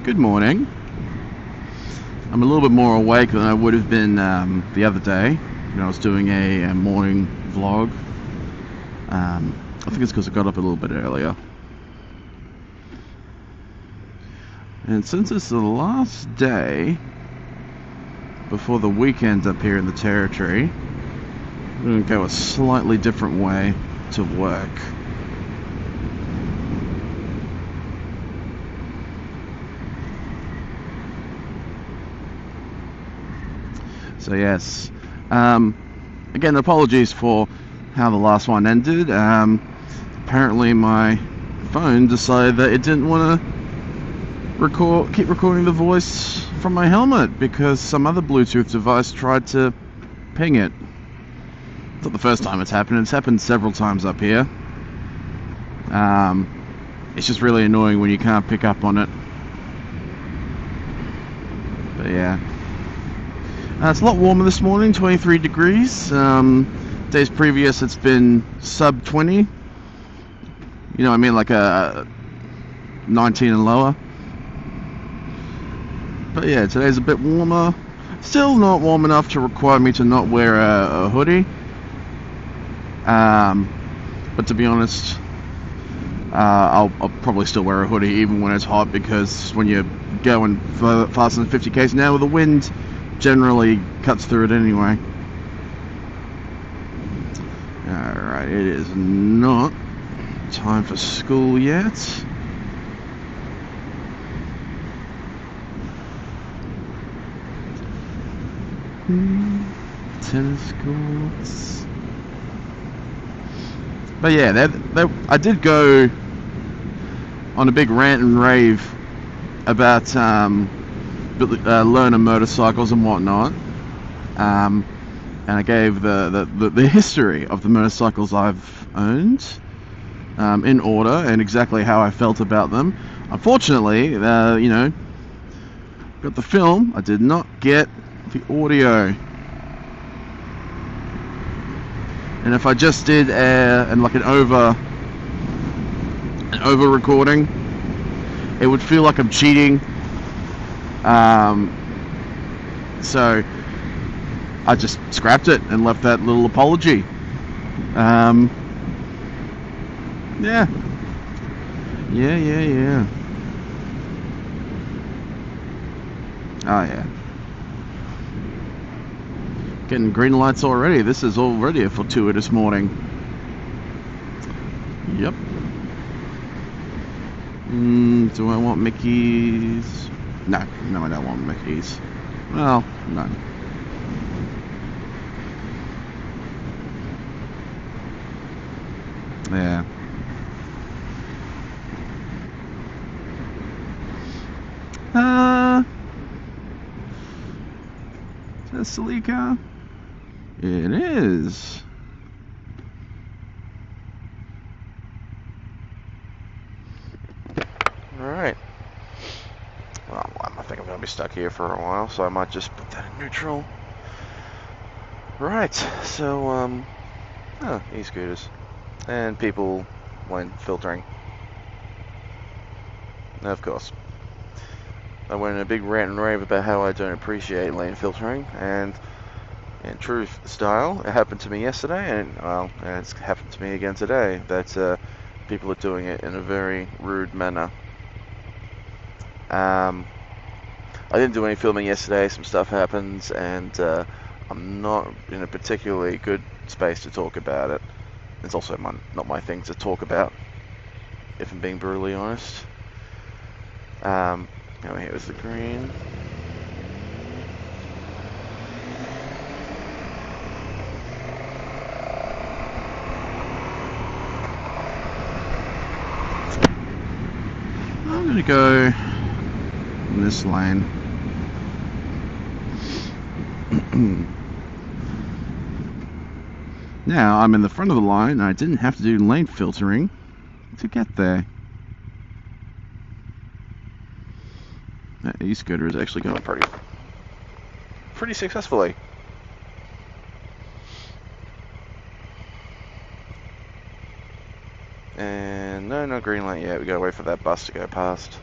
Good morning. I'm a little bit more awake than I would have been the other day when I was doing a morning vlog. I think it's because I got up a little bit earlier. And since it's the last day before the weekend up here in the territory, I'm going to go a slightly different way to work. So yes, again, apologies for how the last one ended. Apparently my phone decided that it didn't want to keep recording the voice from my helmet because some other Bluetooth device tried to ping it. It's not the first time it's happened. It's happened several times up here. It's just really annoying when you can't pick up on it. But yeah. It's a lot warmer this morning, 23 degrees. Days previous it's been sub 20. You know what I mean, like a 19 and lower. But yeah, today's a bit warmer. Still not warm enough to require me to not wear a hoodie. But to be honest, I'll probably still wear a hoodie even when it's hot, because when you're going faster than 50 k's an hour, the wind generally cuts through it anyway. Alright, it is not time for school yet. Tennis courts. But yeah, I did go on a big rant and rave about learner motorcycles and whatnot, and I gave the history of the motorcycles I've owned in order and exactly how I felt about them. Unfortunately, you know, got the film, I did not get the audio. And if I just did an over recording, it would feel like I'm cheating. So I just scrapped it and left that little apology. Yeah. Oh yeah. Getting green lights already. This is already a fortuitous morning. Yep. Do I want Mickey's? No, I don't want Mickey's. Well, no. Yeah. Is that a silly car? It is. Alright. Well, I think I'm going to be stuck here for a while, so I might just put that in neutral. Right, so, e-scooters. And people lane filtering. Of course. I went in a big rant and rave about how I don't appreciate lane filtering, and in true style, it happened to me yesterday, and well, it's happened to me again today, that people are doing it in a very rude manner. I didn't do any filming yesterday, some stuff happens, and I'm not in a particularly good space to talk about it. It's also not my thing to talk about, if I'm being brutally honest. Here was the green. I'm gonna go in this lane. Now I'm in the front of the line and I didn't have to do lane filtering to get there. That e-scooter is actually going pretty successfully. And no green light yet. We gotta wait for that bus to go past.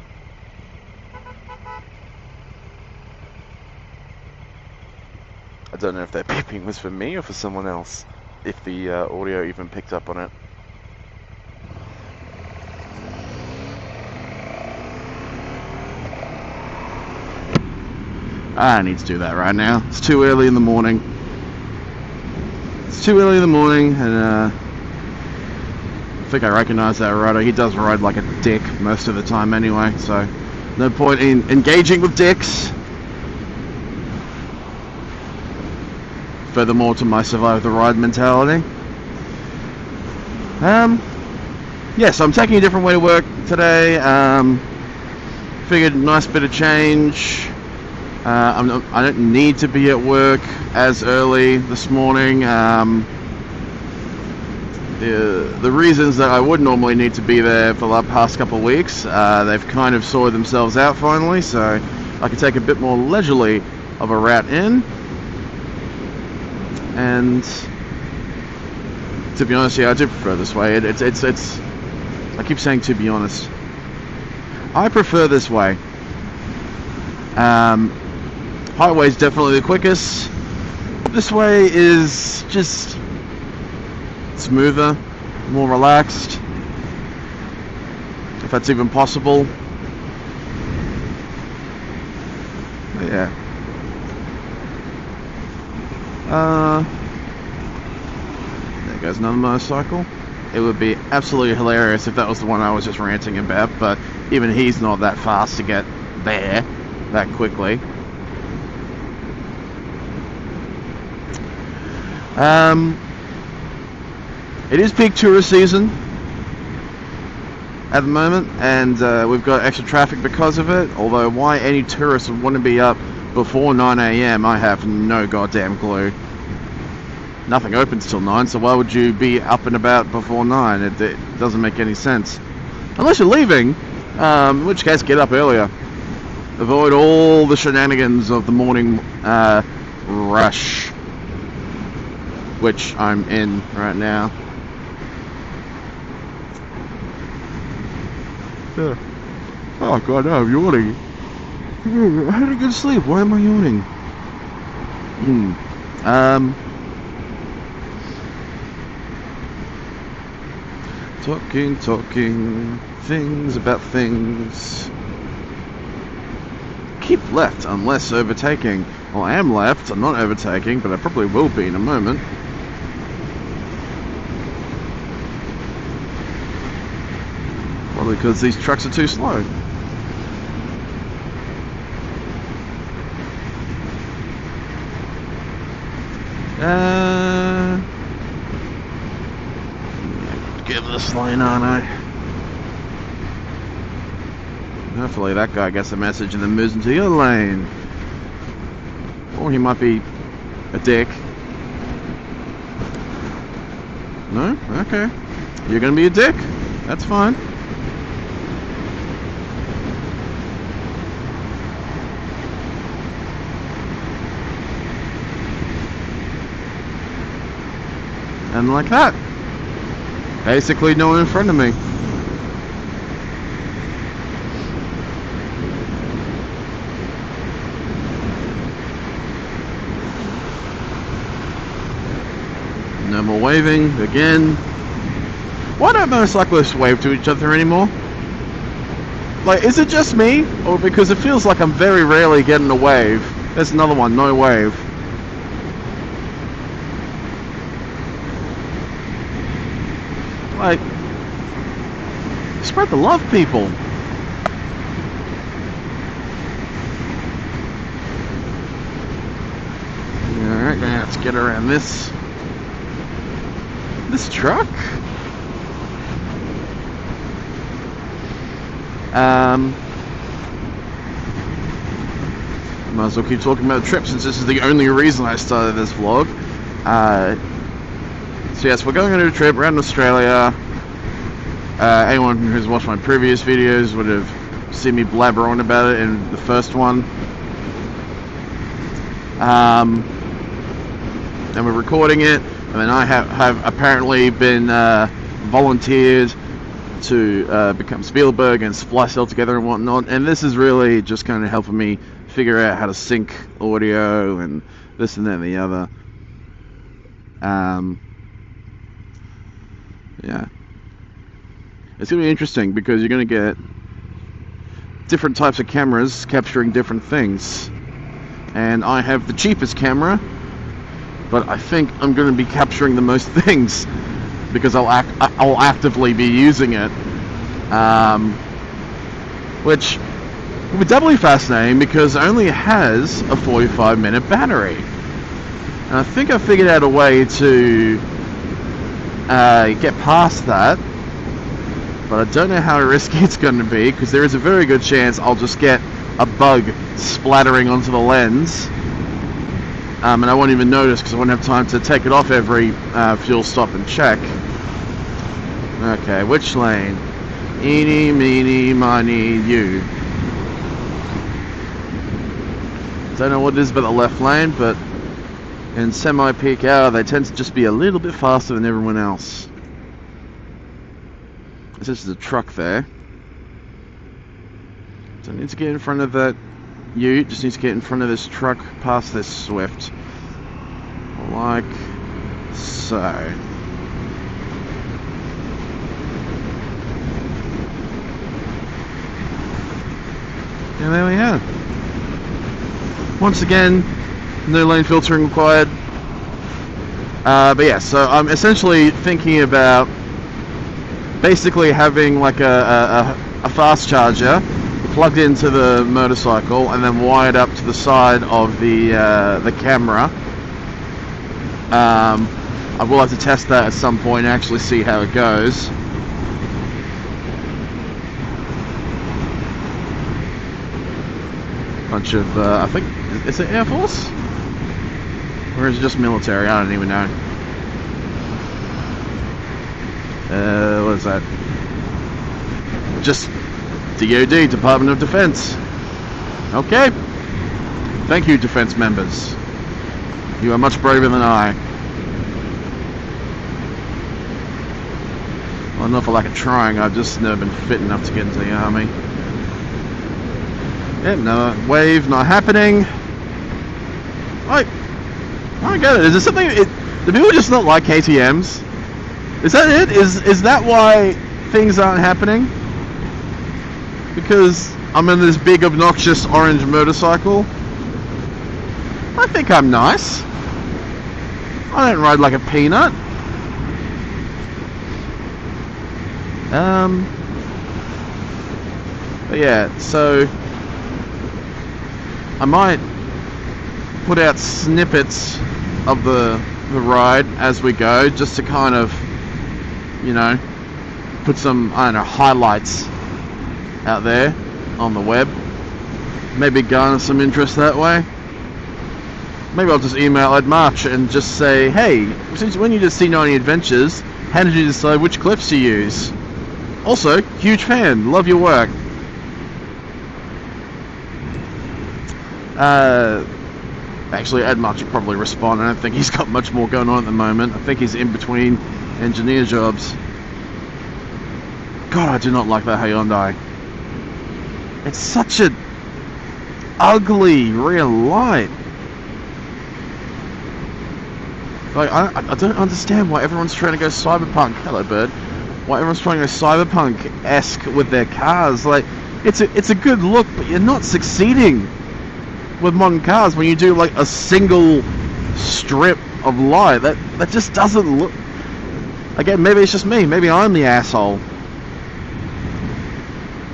don't know if that beeping was for me or for someone else, if the audio even picked up on it. I don't need to do that right now. It's too early in the morning. It's too early in the morning, and I think I recognize that rider. He does ride like a dick most of the time anyway, so no point in engaging with dicks. Furthermore to my survive the ride mentality. Yes, I'm taking a different way to work today. Figured nice bit of change. I don't need to be at work as early this morning. The reasons that I would normally need to be there for the past couple of weeks, they've kind of sorted themselves out finally, so I can take a bit more leisurely of a route in. And to be honest, yeah, I do prefer this way. It's I keep saying to be honest. I prefer this way. Highway's definitely the quickest. This way is just smoother, more relaxed, if that's even possible. But yeah. There goes another motorcycle. It would be absolutely hilarious if that was the one I was just ranting about, but even he's not that fast to get there that quickly. It is peak tourist season at the moment, and we've got extra traffic because of it. Although why any tourists would want to be up before 9 AM, I have no goddamn clue. Nothing opens till 9, so why would you be up and about before 9? It doesn't make any sense. Unless you're leaving, in which case get up earlier. Avoid all the shenanigans of the morning rush, which I'm in right now. Oh god, no, I'm yawning. I had a good sleep, why am I yawning? Talking things about things. Keep left unless overtaking. Well, I am left, I'm not overtaking, but I probably will be in a moment. Probably because these trucks are too slow. Give this lane, aren't I? Hopefully that guy gets a message and then moves into your lane. Or he might be a dick. No? Okay. You're gonna be a dick? That's fine. And like that. Basically no one in front of me. No more waving again. Why don't motorcyclists wave to each other anymore? Like, is it just me? Or because it feels like I'm very rarely getting a wave. There's another one, no wave. Like, spread the love, people. Alright, let's get around this truck. Might as well keep talking about the trip since this is the only reason I started this vlog. So yes, we're going on a trip around Australia. Anyone who's watched my previous videos would have seen me blabber on about it in the first one. And we're recording it, and then I have apparently been volunteered to become Spielberg and splice it all together and whatnot. And this is really just kind of helping me figure out how to sync audio and this and that and the other. Yeah, it's gonna be interesting because you're gonna get different types of cameras capturing different things, and I have the cheapest camera, but I think I'm going to be capturing the most things because I'll actively be using it, which will be doubly fascinating because it only has a 45-minute battery, and I think I figured out a way to get past that. But I don't know how risky it's going to be because there is a very good chance I'll just get a bug splattering onto the lens, and I won't even notice because I won't have time to take it off every fuel stop and check. Okay, which lane? Eeny, meeny, miny, you. Don't know what it is about the left lane, but in semi-peak hour they tend to just be a little bit faster than everyone else. This is a truck there. Don't need to get in front of that ute, just need to get in front of this truck past this Swift. Like so. And there we are. Once again, no lane filtering required. But yeah, so I'm essentially thinking about basically having like a fast charger plugged into the motorcycle and then wired up to the side of the camera. I will have to test that at some point and actually see how it goes. Bunch of I think, is it Air Force? Or is it just military? I don't even know. What is that? Just DoD, Department of Defense. Okay. Thank you, defense members. You are much braver than I. Well, not for lack of trying, I've just never been fit enough to get into the army. Yep, no wave, not happening. I don't get it. Is there something? Do people just not like KTMs? Is that it? Is that why things aren't happening? Because I'm in this big obnoxious orange motorcycle? I think I'm nice. I don't ride like a peanut. But yeah, so I might put out snippets of the ride as we go, just to kind of, you know, put some, I don't know, highlights out there on the web. Maybe garner some interest that way. Maybe I'll just email Ed March and just say, hey, since when you did C90 Adventures, how did you decide which clips to use? Also, huge fan, love your work. Actually, Ed March will probably respond. I don't think he's got much more going on at the moment. I think he's in between engineer jobs. God, I do not like that Hyundai. It's such a ugly rear light. Like, I don't understand why everyone's trying to go cyberpunk. Hello, bird. Why everyone's trying to go cyberpunk-esque with their cars. Like, it's a good look, but you're not succeeding with modern cars when you do like a single strip of light. That just doesn't look. Again, maybe it's just me. Maybe I'm the asshole.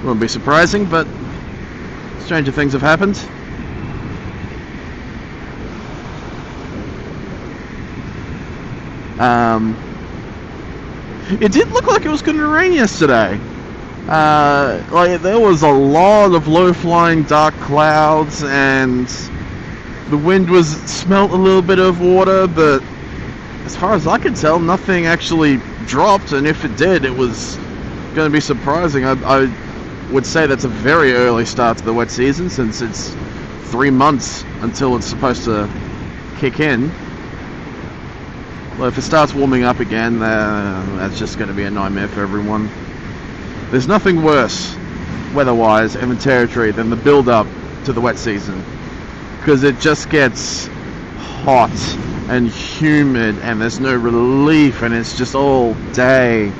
Wouldn't be surprising, but stranger things have happened. It did look like it was going to rain yesterday. Like there was a lot of low-flying dark clouds, and the wind smelt a little bit of water, but as far as I could tell, nothing actually dropped, and if it did, it was going to be surprising. I would say that's a very early start to the wet season, since it's 3 months until it's supposed to kick in. Well, if it starts warming up again, that's just going to be a nightmare for everyone. There's nothing worse, weather-wise, in the territory than the build-up to the wet season, because it just gets hot and humid, and there's no relief, and it's just all day.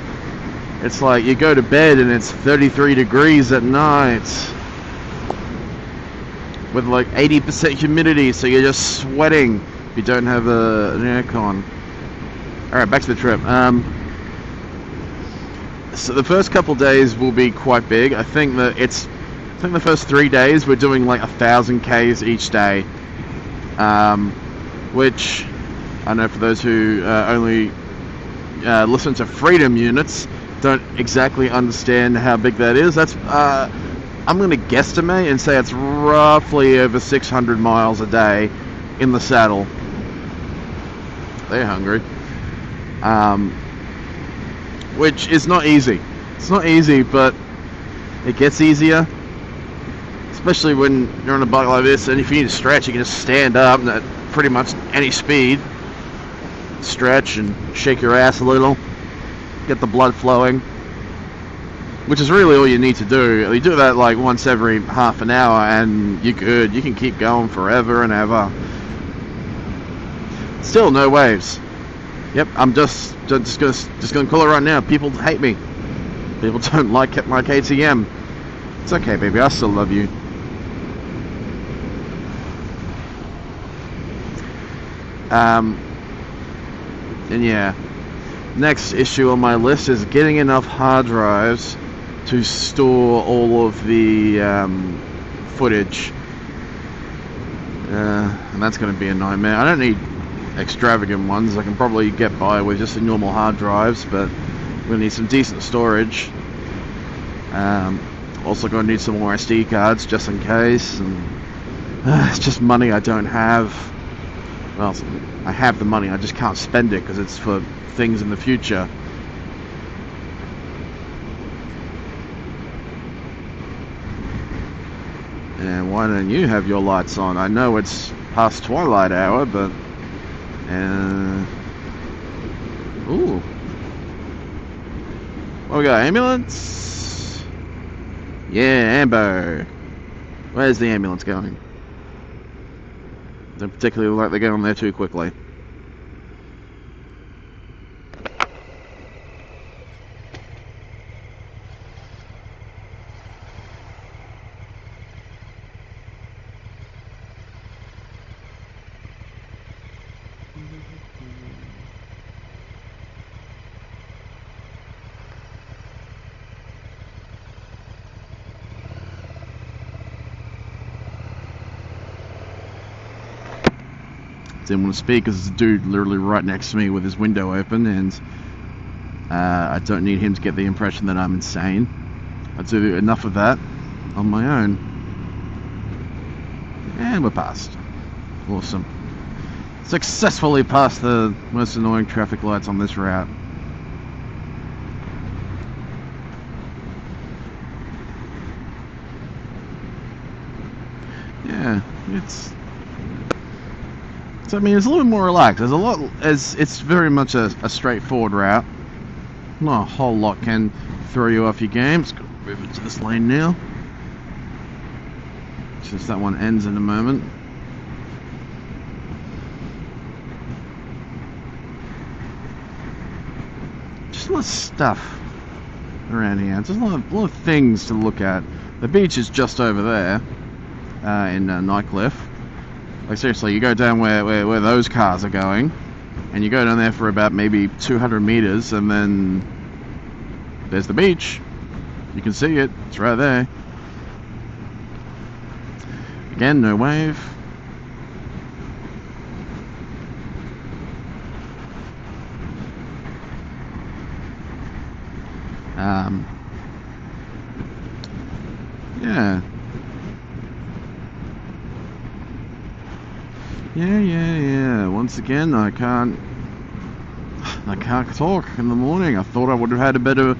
It's like you go to bed and it's 33 degrees at night with like 80% humidity, so you're just sweating if you don't have an aircon. Alright, back to the trip. So the first couple days will be quite big. I think the first 3 days we're doing like 1,000 Ks each day, which I know for those who only listen to freedom units don't exactly understand how big that is. That's I'm going to guesstimate and say it's roughly over 600 miles a day in the saddle. They're hungry. Which is not easy. It's not easy, but it gets easier. Especially when you're on a bike like this, and if you need to stretch, you can just stand up at pretty much any speed. Stretch and shake your ass a little. Get the blood flowing. Which is really all you need to do. You do that like once every half an hour and you're good. You can keep going forever and ever. Still no waves. Yep, I'm just gonna call it right now. People hate me. People don't like my KTM. It's okay, baby. I still love you. And yeah, next issue on my list is getting enough hard drives to store all of the footage. And that's going to be a nightmare. I don't need extravagant ones. I can probably get by with just the normal hard drives, but we're going to need some decent storage. Also going to need some more SD cards just in case. And it's just money I don't have. Well, I have the money, I just can't spend it because it's for things in the future. And why don't you have your lights on? I know it's past twilight hour, but ooh, what we got? Ambulance? Yeah, Ambo. Where's the ambulance going? Don't particularly like they're going there too quickly. Didn't want to speak because there's a dude literally right next to me with his window open, and I don't need him to get the impression that I'm insane. I do enough of that on my own. And we're past. Awesome. Successfully past the most annoying traffic lights on this route. Yeah, I mean, it's a little bit more relaxed. There's a lot, it's very much a straightforward route. Not a whole lot can throw you off your game. Just gotta move into this lane now. Since that one ends in a moment. Just a lot of stuff around here. There's a lot of things to look at. The beach is just over there in Nightcliff. Like seriously, you go down where those cars are going, and you go down there for about maybe 200 meters, and then there's the beach. You can see it. It's right there. Again, no wave. Yeah. Yeah. Once again, I can't talk in the morning. I thought I would have had a better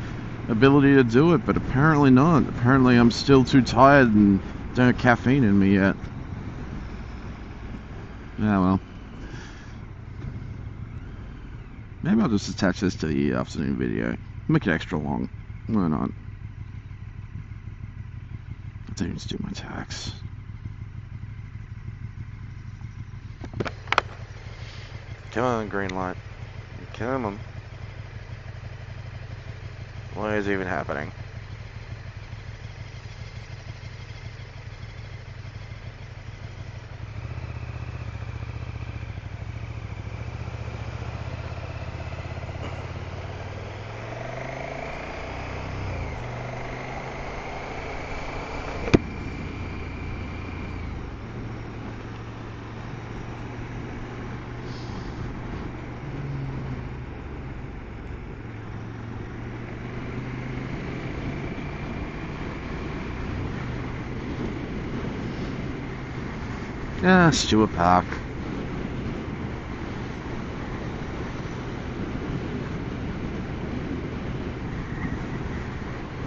ability to do it, but apparently not. Apparently I'm still too tired and don't have caffeine in me yet. Yeah, well. Maybe I'll just attach this to the afternoon video. Make it extra long. Why not? don't need to do my tax. Come on, green light. Come on. What is even happening? Ah, Stewart Park.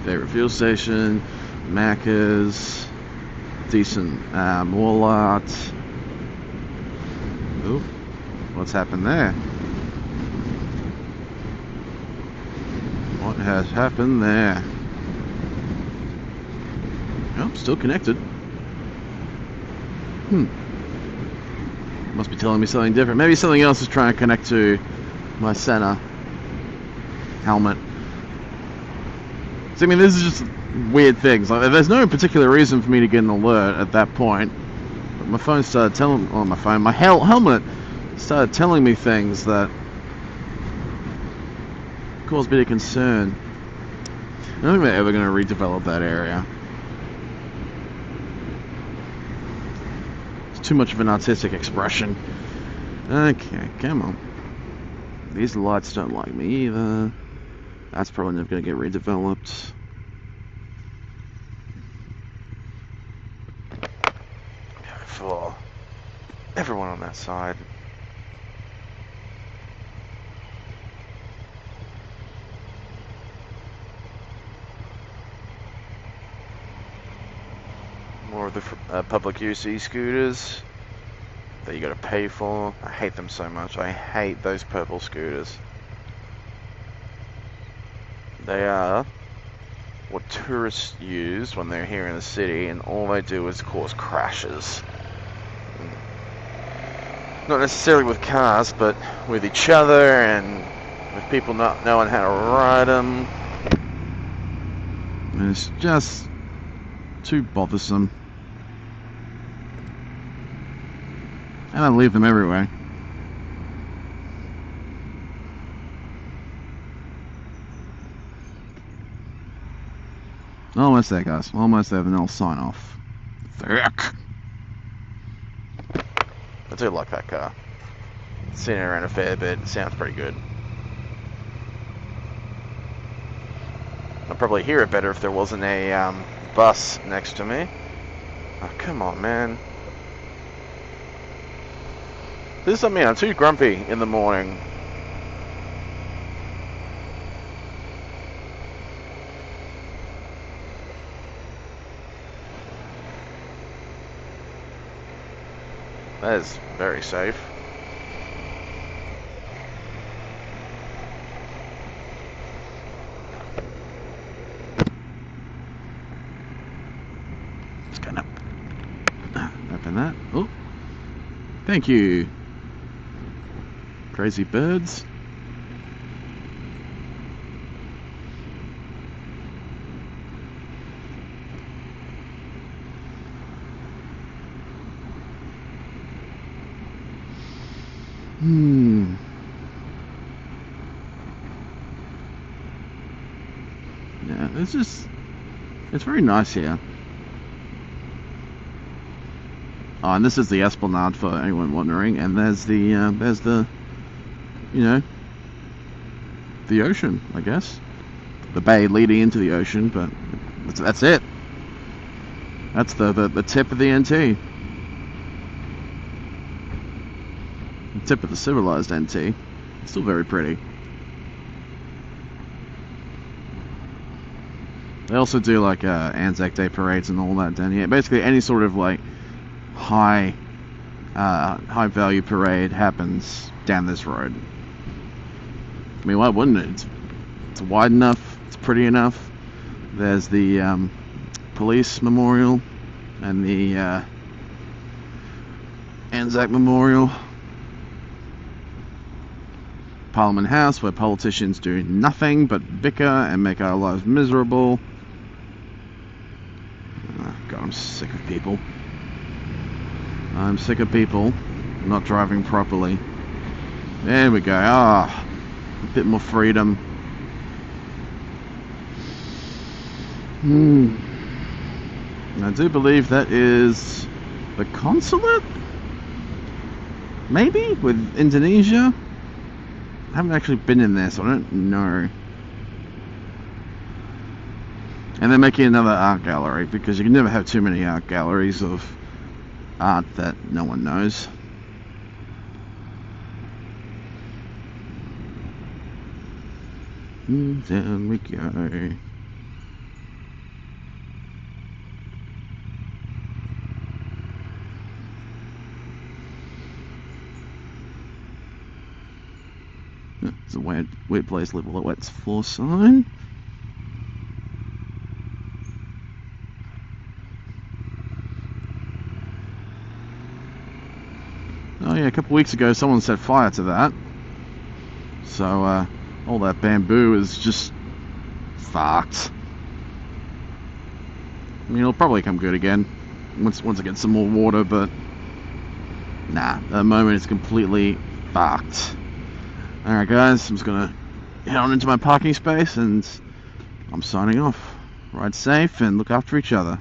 Favorite fuel station, Macca's, decent Walmart. Ooh, what's happened there? What has happened there? Oh, still connected. Must be telling me something different. Maybe something else is trying to connect to my center helmet. So, I mean, this is just weird things. Like, there's no particular reason for me to get an alert at that point. But my phone started telling, my helmet started telling me things that caused me to concern. I don't think they're ever going to redevelop that area. Too much of an artistic expression. Okay, come on. These lights don't like me either. That's probably never going to get redeveloped. For everyone on that side. More of the public use e-scooters that you gotta pay for. I hate them so much. I hate those purple scooters. They are what tourists use when they're here in the city, and all they do is cause crashes. Not necessarily with cars, but with each other and with people not knowing how to ride them. And it's just too bothersome. And I leave them everywhere. Almost there, guys. Almost there, then I'll sign off. Thick. I do like that car. Seen it around a fair bit. It sounds pretty good. I'd probably hear it better if there wasn't a bus next to me. Oh, come on, man. This is me. I'm too grumpy in the morning. That is very safe. Just gonna open that. Oh, thank you. Crazy birds. Yeah, it's very nice here. Oh, and this is the Esplanade for anyone wondering, and there's the, you know, the ocean, I guess. The bay leading into the ocean, but that's it. That's the tip of the NT. The tip of the civilized NT. It's still very pretty. They also do like Anzac Day parades and all that down here. Basically, any sort of like high value parade happens down this road. I mean, why wouldn't it? It's wide enough. It's pretty enough. There's the Police Memorial and the Anzac Memorial. Parliament House, where politicians do nothing but bicker and make our lives miserable. Oh, God, I'm sick of people. I'm sick of people not driving properly. There we go. Ah, a bit more freedom. I do believe that is the consulate? Maybe? With Indonesia? I haven't actually been in there, so I don't know. And they're making another art gallery, because you can never have too many art galleries of art that no one knows. Down we go. It's a weird place, level at wet floor sign. Oh yeah, a couple of weeks ago someone set fire to that. So all that bamboo is just fucked. I mean, it'll probably come good again once I get some more water, but nah, at the moment it's completely fucked. Alright guys, I'm just gonna head on into my parking space and I'm signing off. Ride safe and look after each other.